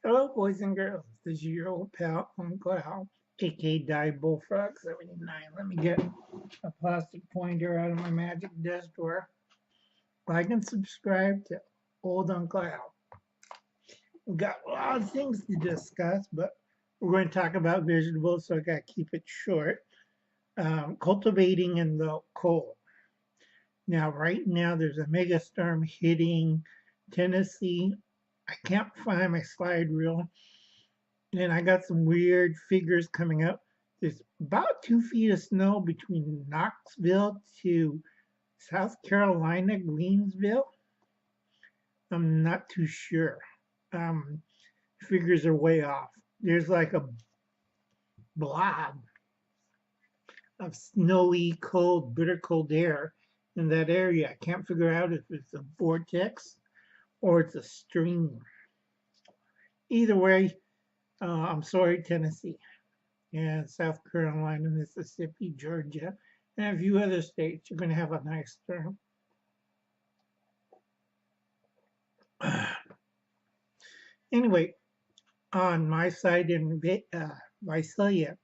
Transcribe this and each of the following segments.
Hello, boys and girls. This is your old pal, Uncle Al, aka Diebulfrog79. Let me get a plastic pointer out of my magic desk drawer. Like and subscribe to Old Uncle Al. We've got a lot of things to discuss, but we're going to talk about vegetables, so I got to keep it short. Cultivating in the cold. Now, right now, there's a mega storm hitting Tennessee. I can't find my slide reel. And I got some weird figures coming up. There's about 2 feet of snow between Knoxville to South Carolina, Greensville. I'm not too sure. Um, Figures are way off. There's like a blob of snowy, cold, bitter cold air in that area. I can't figure out if it's a vortex or it's a stream. Either way, I'm sorry, Tennessee and South Carolina, Mississippi, Georgia, and a few other states. You're going to have a nice term. Anyway, on my side in Visalia,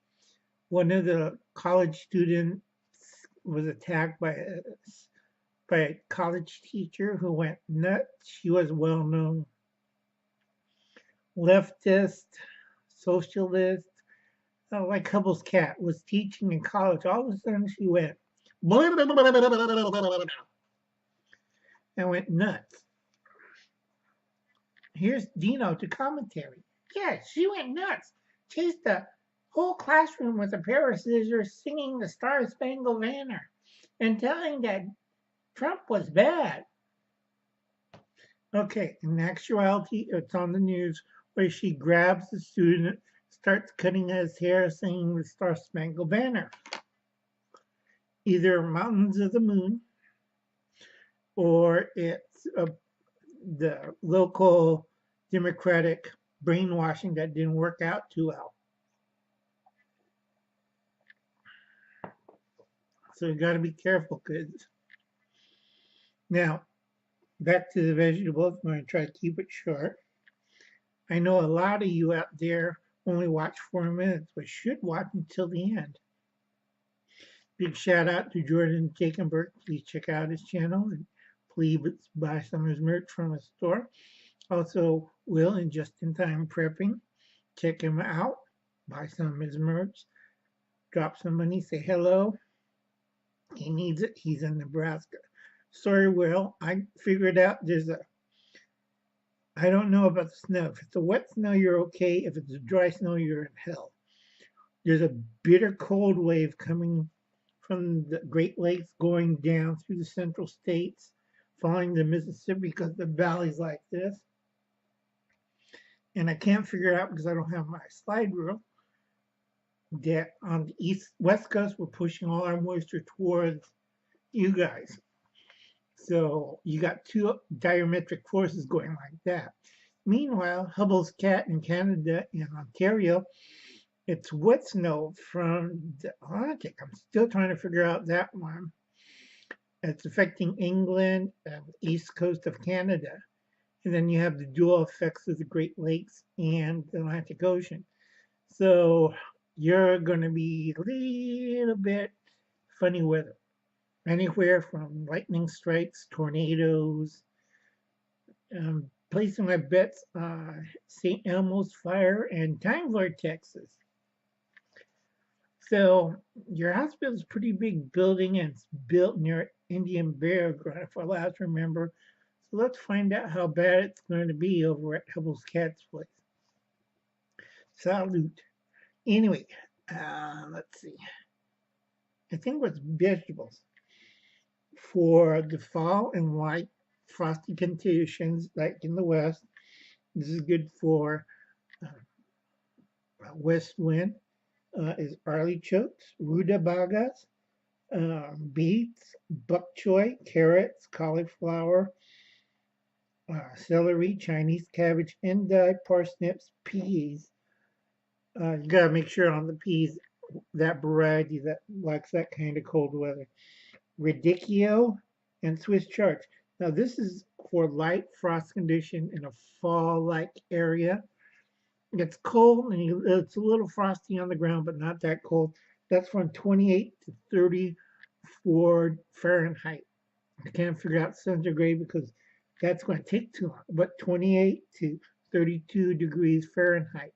one of the college students was attacked by a college teacher who went nuts. She was well known leftist, socialist, like Hubble's cat, was teaching in college. All of a sudden, she went and went nuts. Here's Dino to commentary. Yeah, she went nuts. Chased the whole classroom with a pair of scissors, singing the Star Spangled Banner and telling that Trump was bad. Okay, in actuality, it's on the news where she grabs the student, starts cutting his hair, singing the Star Spangled Banner. Either Mountains of the Moon or it's the local Democratic brainwashing that didn't work out too well. So you got to be careful, kids. Now, back to the vegetables. I'm going to try to keep it short. I know a lot of you out there only watch 4 minutes, but should watch until the end. Big shout out to Jordan Jakenberg. Please check out his channel and please buy some of his merch from his store. Also, Will and Just in Time Prepping. Check him out. Buy some of his merch. Drop some money. Say hello. He needs it. He's in Nebraska. Sorry, Will. I figured out I don't know about the snow. If it's a wet snow, you're okay. If it's a dry snow, you're in hell. There's a bitter cold wave coming from the Great Lakes going down through the central states, following the Mississippi because the valley's like this. And I can't figure out because I don't have my slide rule that on the west coast we're pushing all our moisture towards you guys. So you got two diametric forces going like that. Meanwhile, Hubble's cat in Canada and Ontario, it's wet snow from the Atlantic. I'm still trying to figure out that one. It's affecting England and the east coast of Canada. And then you have the dual effects of the Great Lakes and the Atlantic Ocean. So you're going to be a little bit funny weather. Anywhere from lightning strikes, tornadoes, placing my bets St. Elmo's fire and time vortexes. So your hospital is a pretty big building and it's built near Indian Burial Ground, if I'm allowed to remember. So let's find out how bad it's going to be over at Hubble's Cat's place. Salute. Anyway, let's see. I think what's vegetables for the fall and light frosty conditions like in the west. This is good for west wind. Is artichokes, rutabagas, beets, bok choy, carrots, cauliflower, celery, Chinese cabbage, endive, parsnips, peas. You gotta make sure on the peas that variety that likes that kind of cold weather. Radicchio and Swiss chard. Now this is for light frost condition in a fall-like area. It's cold and it's a little frosty on the ground, but not that cold. That's from 28 to 34 Fahrenheit. I can't figure out centigrade because that's going to take too long. But 28 to 32 degrees Fahrenheit.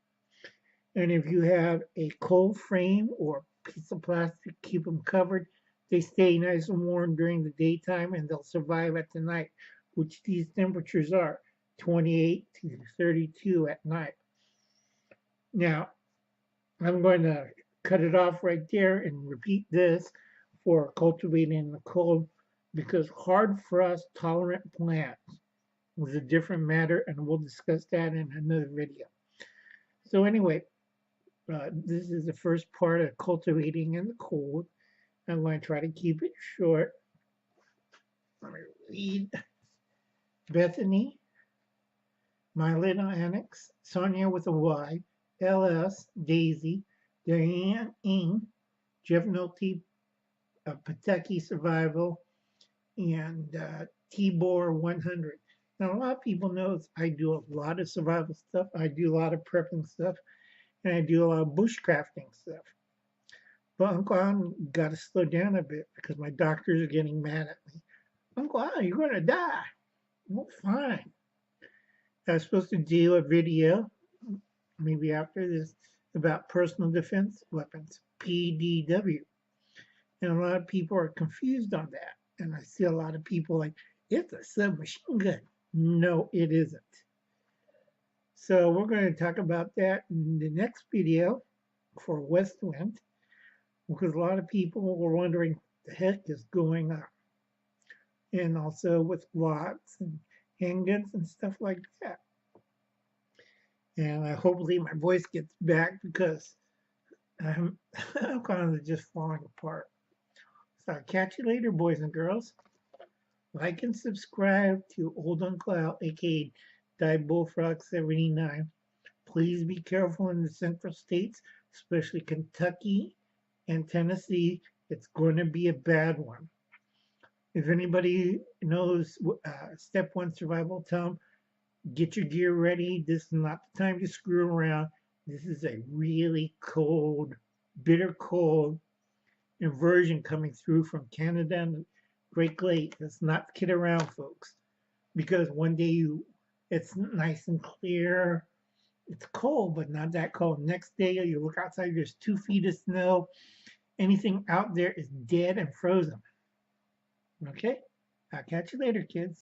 And if you have a cold frame or piece of plastic, keep them covered. They stay nice and warm during the daytime and they'll survive at the night, which these temperatures are 28 to 32 at night. Now, I'm going to cut it off right there and repeat this for cultivating in the cold because hard frost tolerant plants is a different matter, and we'll discuss that in another video. So anyway, this is the first part of cultivating in the cold. I'm going to try to keep it short. Let me read. Bethany, my little annex, Sonia with a Y, LS, Daisy, Diane, Ing, Jeff Nolte, Pateki Survival, and Tibor 100. Now, a lot of people know I do a lot of survival stuff. I do a lot of prepping stuff, and I do a lot of bushcrafting stuff. But Uncle Al got to slow down a bit because my doctors are getting mad at me. Uncle Al, you're going to die. Well, fine. I was supposed to do a video, maybe after this, about personal defense weapons, PDW. And a lot of people are confused on that. And I see a lot of people like, it's a submachine gun. No, it isn't. So we're going to talk about that in the next video for West Wind, because a lot of people were wondering what the heck is going on. And also with locks and handguns and stuff like that. And hopefully my voice gets back because I'm kind of just falling apart. So I'll catch you later, boys and girls. Like and subscribe to Old Uncle Al, aka Diebulfrog79. Please be careful in the central states, especially Kentucky and Tennessee. It's going to be a bad one. If anybody knows step one survival, tell them get your gear ready. This is not the time to screw around. This is a really cold, bitter cold inversion coming through from Canada and Great Lakes. Let's not kid around, folks, because one day it's nice and clear. It's cold, but not that cold. Next day, you look outside, there's 2 feet of snow. Anything out there is dead and frozen. Okay? I'll catch you later, kids.